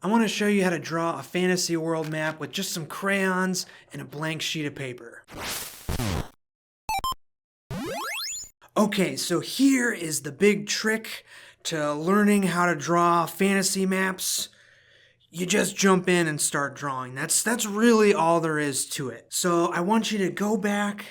I want to show you how to draw a fantasy world map with just some crayons and a blank sheet of paper. Okay, so here is the big trick to learning how to draw fantasy maps. You just jump in and start drawing. That's really all there is to it. So I want you to go back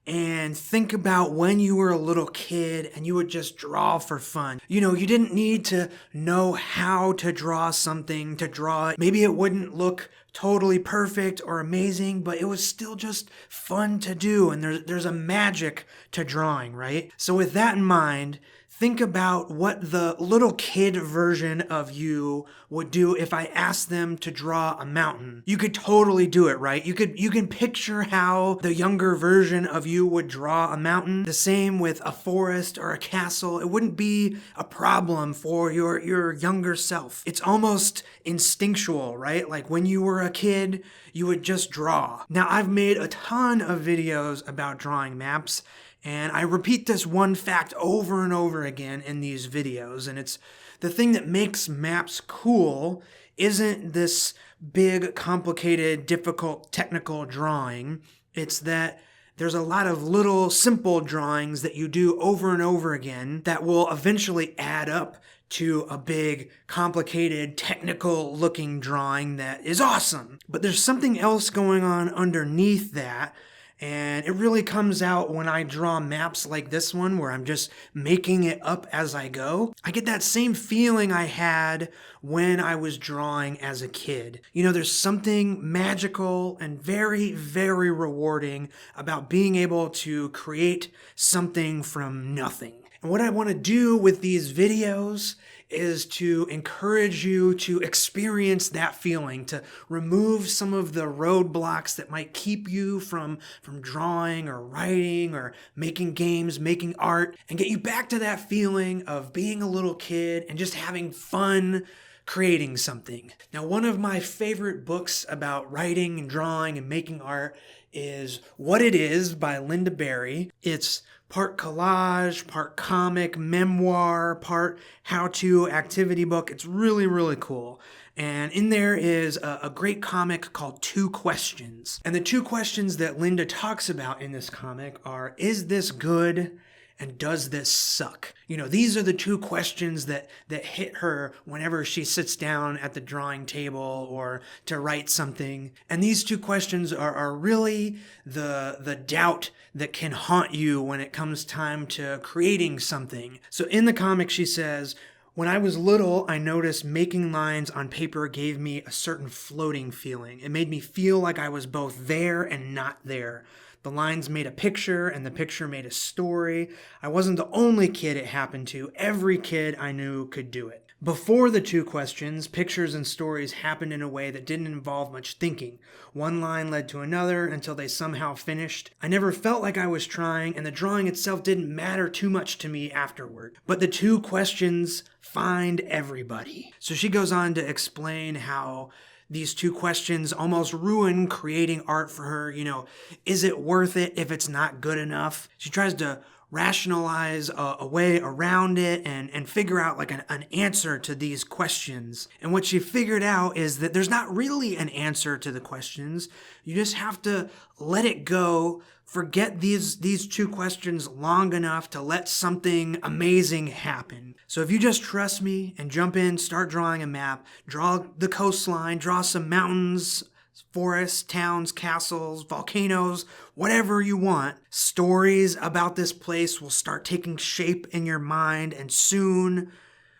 and think about when you were a little kid and you would just draw for fun. You know, you didn't need to know how to draw something to draw it. Maybe it wouldn't look totally perfect or amazing, but it was still just fun to do. And there's a magic to drawing, right? So with that in mind, think about what the little kid version of you would do if I asked them to draw a mountain. You could totally do it, right? You can picture how the younger version of you would draw a mountain. The same with a forest or a castle. It wouldn't be a problem for your younger self. It's almost instinctual, right? Like when you were a kid, you would just draw. Now, I've made a ton of videos about drawing maps, and I repeat this one fact over and over again in these videos, and it's the thing that makes maps cool isn't this big, complicated, difficult, technical drawing. It's that there's a lot of little, simple drawings that you do over and over again that will eventually add up to a big, complicated, technical-looking drawing that is awesome. But there's something else going on underneath that. And it really comes out when I draw maps like this one where I'm just making it up as I go. I get that same feeling I had when I was drawing as a kid. You know, there's something magical and very, very rewarding about being able to create something from nothing. And what I want to do with these videos is to encourage you to experience that feeling, to remove some of the roadblocks that might keep you from drawing or writing or making games, making art, and get you back to that feeling of being a little kid and just having fun creating something. Now, one of my favorite books about writing and drawing and making art is What It Is by Linda Berry. It's part collage, part comic, memoir, part how-to activity book. It's really, really cool. And in there is a great comic called Two Questions. And the two questions that Linda talks about in this comic are, is this good? And does this suck? You know, these are the two questions that hit her whenever she sits down at the drawing table or to write something. And these two questions are really the doubt that can haunt you when it comes time to creating something. So in the comic, she says, when I was little, I noticed making lines on paper gave me a certain floating feeling. It made me feel like I was both there and not there. The lines made a picture, and the picture made a story. I wasn't the only kid it happened to. Every kid I knew could do it. Before the two questions, pictures and stories happened in a way that didn't involve much thinking. One line led to another until they somehow finished. I never felt like I was trying, and the drawing itself didn't matter too much to me afterward. But the two questions find everybody. So she goes on to explain how these two questions almost ruin creating art for her. You know, is it worth it if it's not good enough? She tries to rationalize a way around it and figure out like an answer to these questions. And what she figured out is that there's not really an answer to the questions. You just have to let it go. Forget these two questions long enough to let something amazing happen. So if you just trust me and jump in, start drawing a map, draw the coastline, draw some mountains, forests, towns, castles, volcanoes, whatever you want, stories about this place will start taking shape in your mind, and soon,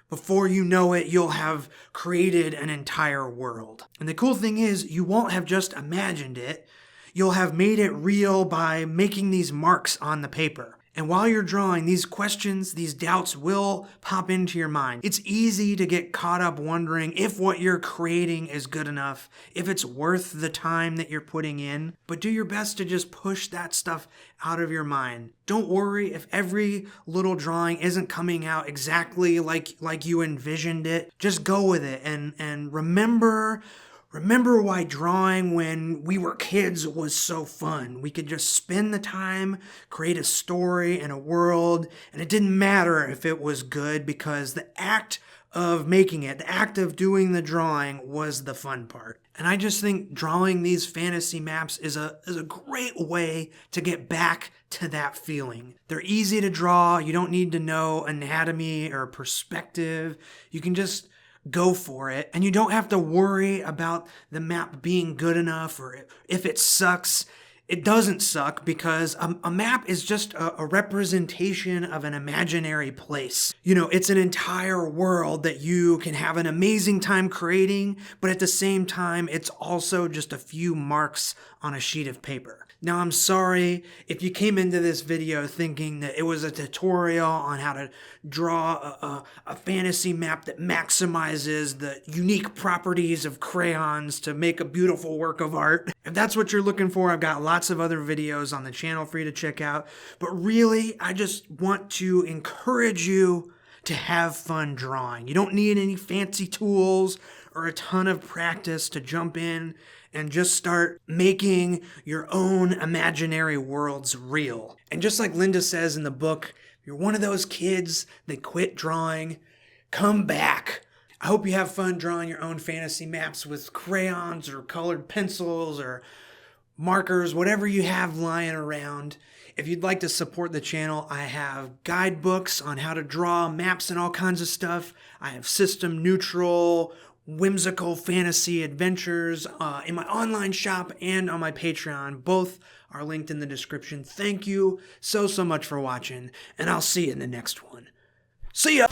before you know it, you'll have created an entire world. And the cool thing is, you won't have just imagined it. You'll have made it real by making these marks on the paper. And while you're drawing, these questions, these doubts will pop into your mind. It's easy to get caught up wondering if what you're creating is good enough, if it's worth the time that you're putting in. But do your best to just push that stuff out of your mind. Don't worry if every little drawing isn't coming out exactly like you envisioned it. Just go with it and remember why drawing when we were kids was so fun. We could just spend the time, create a story and a world, and it didn't matter if it was good because the act of making it. The act of doing the drawing was the fun part. And I just think drawing these fantasy maps is a great way to get back to that feeling. They're easy to draw. You don't need to know anatomy or perspective. You can just go for it, and you don't have to worry about the map being good enough or if it sucks. It doesn't suck because a map is just a representation of an imaginary place. You know, it's an entire world that you can have an amazing time creating, but at the same time, it's also just a few marks on a sheet of paper. Now, I'm sorry if you came into this video thinking that it was a tutorial on how to draw a fantasy map that maximizes the unique properties of crayons to make a beautiful work of art. If that's what you're looking for, I've got lots of other videos on the channel for you to check out. But really, I just want to encourage you to have fun drawing. You don't need any fancy tools or a ton of practice to jump in and just start making your own imaginary worlds real. And just like Linda says in the book, if you're one of those kids that quit drawing, come back. I hope you have fun drawing your own fantasy maps with crayons or colored pencils or markers, whatever you have lying around. If you'd like to support the channel, I have guidebooks on how to draw maps and all kinds of stuff. I have system neutral, whimsical fantasy adventures in my online shop and on my Patreon. Both are linked in the description. Thank you so much for watching, and I'll see you in the next one. See ya!